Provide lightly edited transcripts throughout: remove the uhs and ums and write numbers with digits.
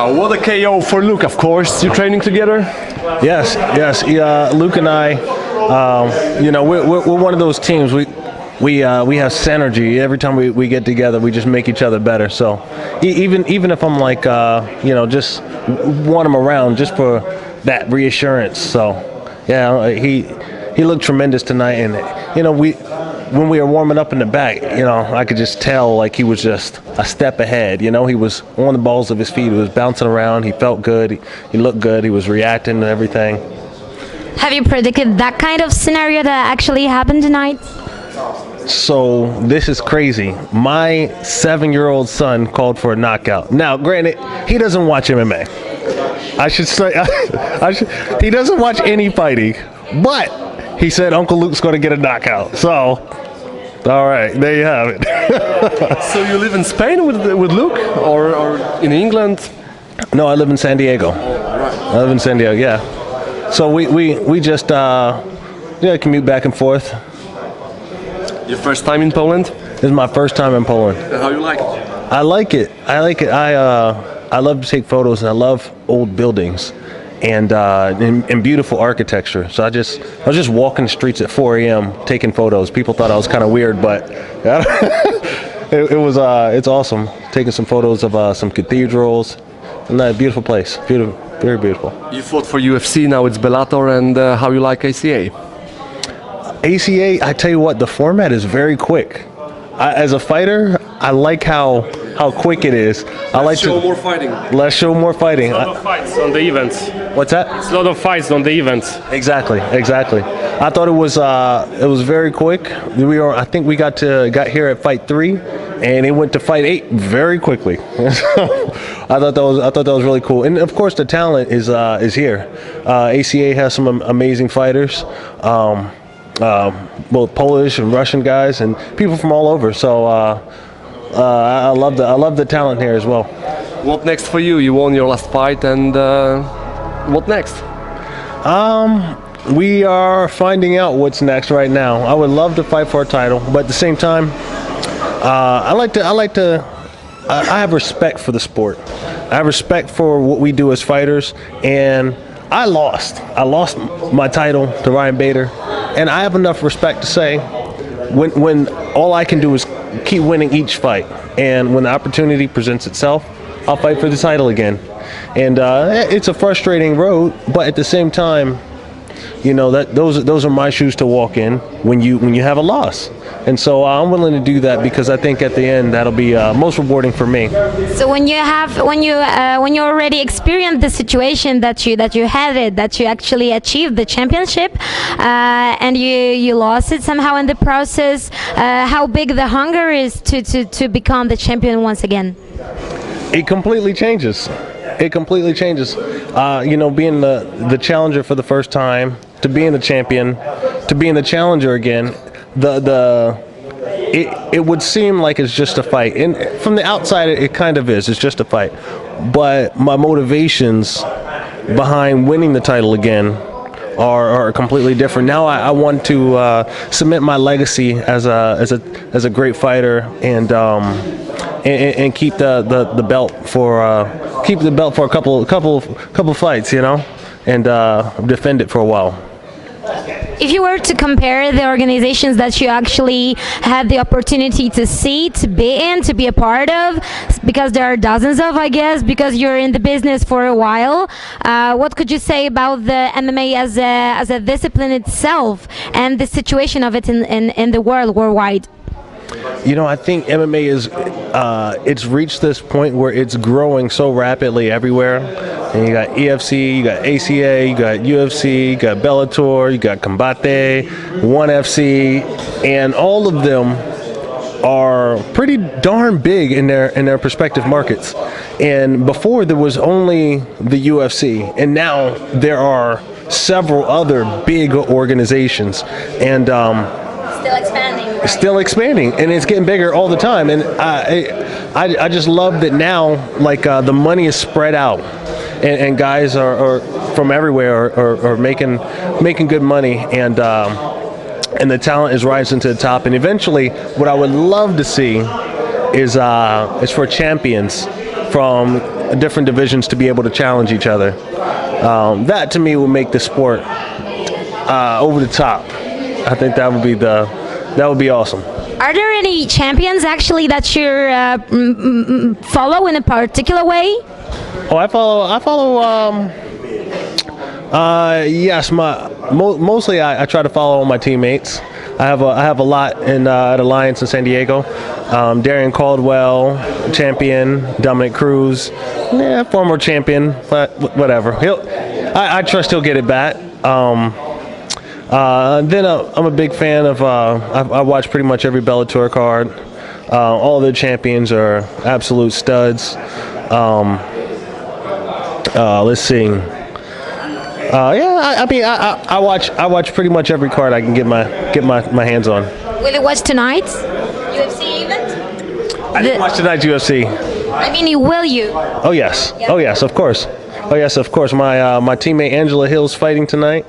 Wow, what a KO for Luke, of course. You're training together? Yes. Yeah, Luke and I, we're one of those teams. We have synergy. Every time we get together, we just make each other better. So even if I'm like, just want him around just for that reassurance. So, yeah, he looked tremendous tonight. And, when we were warming up in the back, I could just tell like he was just a step ahead. He was on the balls of his feet. He was bouncing around. He felt good. He looked good. He was reacting to everything. Have you predicted that kind of scenario that actually happened tonight? So this is crazy. My 7-year-old son called for a knockout. Now, granted, he doesn't watch MMA. I should say, he doesn't watch any fighting, but he said Uncle Luke's going to get a knockout. So, all right, there you have it. So you live in Spain with Luke, or in England? No, I live in San Diego. I live in San Diego, yeah. So we just commute back and forth. Your first time in Poland? This is my first time in Poland. And how you like it? I like it. I love to take photos, and I love old buildings and beautiful architecture. So I was just walking the streets at 4 a.m. taking photos. People thought I was kind of weird, but it's awesome. Taking some photos of some cathedrals. And a beautiful place. Beautiful, very beautiful. You fought for UFC, now it's Bellator, and how you like ACA? ACA, I tell you what, the format is very quick. As a fighter, I like how quick it is. Let's show more fighting. Let's show more fighting. A lot of fights on the events. What's that? It's a lot of fights on the events. Exactly. I thought it was very quick. I think we got here at fight 3, and it went to fight 8 very quickly. I thought that was really cool. And of course, the talent is here. ACA has some amazing fighters. Both Polish and Russian guys and people from all over. So I love the talent here as well. What next for you? You won your last fight, and what next? We are finding out what's next right now. I would love to fight for a title, but at the same time, I have respect for the sport. I have respect for what we do as fighters, and I lost my title to Ryan Bader, and I have enough respect to say when all I can do is keep winning each fight, and when the opportunity presents itself, I'll fight for the title again. And it's a frustrating road, but at the same time, those are my shoes to walk in when you have a loss. And so I'm willing to do that because I think at the end that'll be most rewarding for me. So when you already experienced the situation that you actually achieved the championship, and you lost it somehow in the process, how big the hunger is to become the champion once again? It completely changes. Being the challenger for the first time, to being the champion, to being the challenger again, it would seem like it's just a fight, and from the outside it kind of is. It's just a fight, but my motivations behind winning the title again are completely different. Now I want to cement my legacy as a great fighter, and keep the belt for a couple fights, and defend it for a while. If you were to compare the organizations that you actually had the opportunity to see, to be in, to be a part of, because there are dozens of, I guess, because you're in the business for a while, what could you say about the MMA as a discipline itself and the situation of it in the world worldwide? I think MMA it's reached this point where it's growing so rapidly everywhere. And you got EFC, you got ACA, you got UFC, you got Bellator, you got Combate, ONE FC, and all of them are pretty darn big in their respective markets. And before there was only the UFC, and now there are several other big organizations, and still expanding, and it's getting bigger all the time. And I just love that now, like the money is spread out, and guys are from everywhere are making good money, and the talent is rising to the top. And eventually, what I would love to see is for champions from different divisions to be able to challenge each other. That to me would make the sport over the top. I think that would be awesome. Are there any champions actually that you follow in a particular way? Oh, I follow. Yes, mostly I try to follow all my teammates. I have a lot at Alliance in San Diego. Darian Caldwell, champion. Dominic Cruz, former champion, but whatever. I trust he'll get it back. Then I'm a big fan of. I watch pretty much every Bellator card. All the champions are absolute studs. Let's see. I watch pretty much every card I can get my hands on. Will you watch tonight's UFC event? I didn't watch tonight's UFC. I mean, will you? Oh yes. Yeah. Oh yes, of course. Oh yes, of course. My teammate Angela Hill's fighting tonight,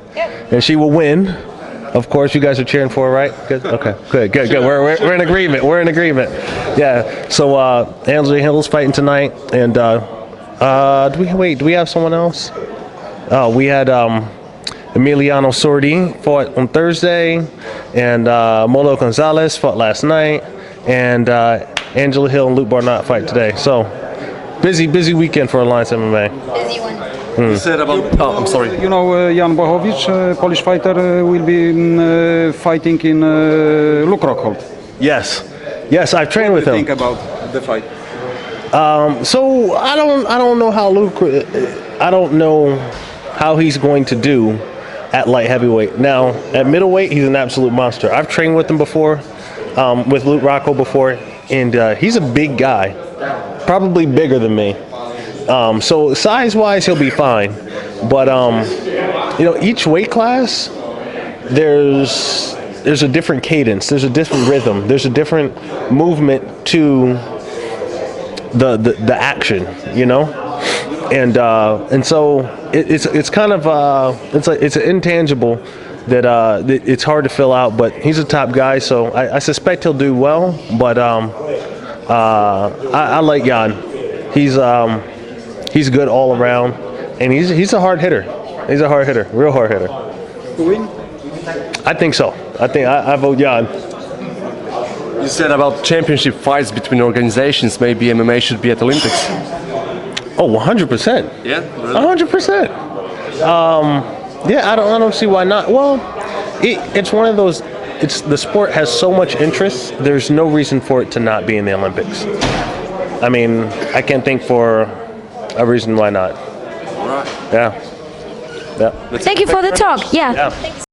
and she will win. Of course, you guys are cheering for her, right? Good. Okay. Good. We're in agreement. We're in agreement. Yeah. So Angela Hill's fighting tonight, and do we have someone else? Oh, we had Emiliano Sordi fought on Thursday, and Molo Gonzalez fought last night, and Angela Hill and Luke Barnett fight today. So busy weekend for Alliance MMA. Busy one. You said about. Oh, I'm sorry. You know, Jan Błachowicz, Polish fighter, will be fighting in Rockhold. Yes, I've trained with him. Think about the fight. So I don't know how Luke. I don't know how he's going to do at light heavyweight. Now at middleweight, he's an absolute monster. I've trained with him before, with Luke Rockhold before, and he's a big guy, probably bigger than me. So size-wise, he'll be fine. But each weight class, there's a different cadence, there's a different rhythm, there's a different movement to the action, and so it's kind of it's an intangible that it's hard to fill out. But he's a top guy, so I suspect he'll do well. But I like Jan. He's good all around, and he's a hard hitter. He's a hard hitter, real hard hitter. To win? I think so. I vote Jan. You said about championship fights between organizations. Maybe MMA should be at Olympics. Oh, 100%. Yeah, really? 100%. Yeah, I don't see why not. Well, it's one of those. The sport has so much interest. There's no reason for it to not be in the Olympics. I mean, I can't think for a reason why not. All right. Yeah. Thank you for the talk. Yeah. Yeah. Thanks.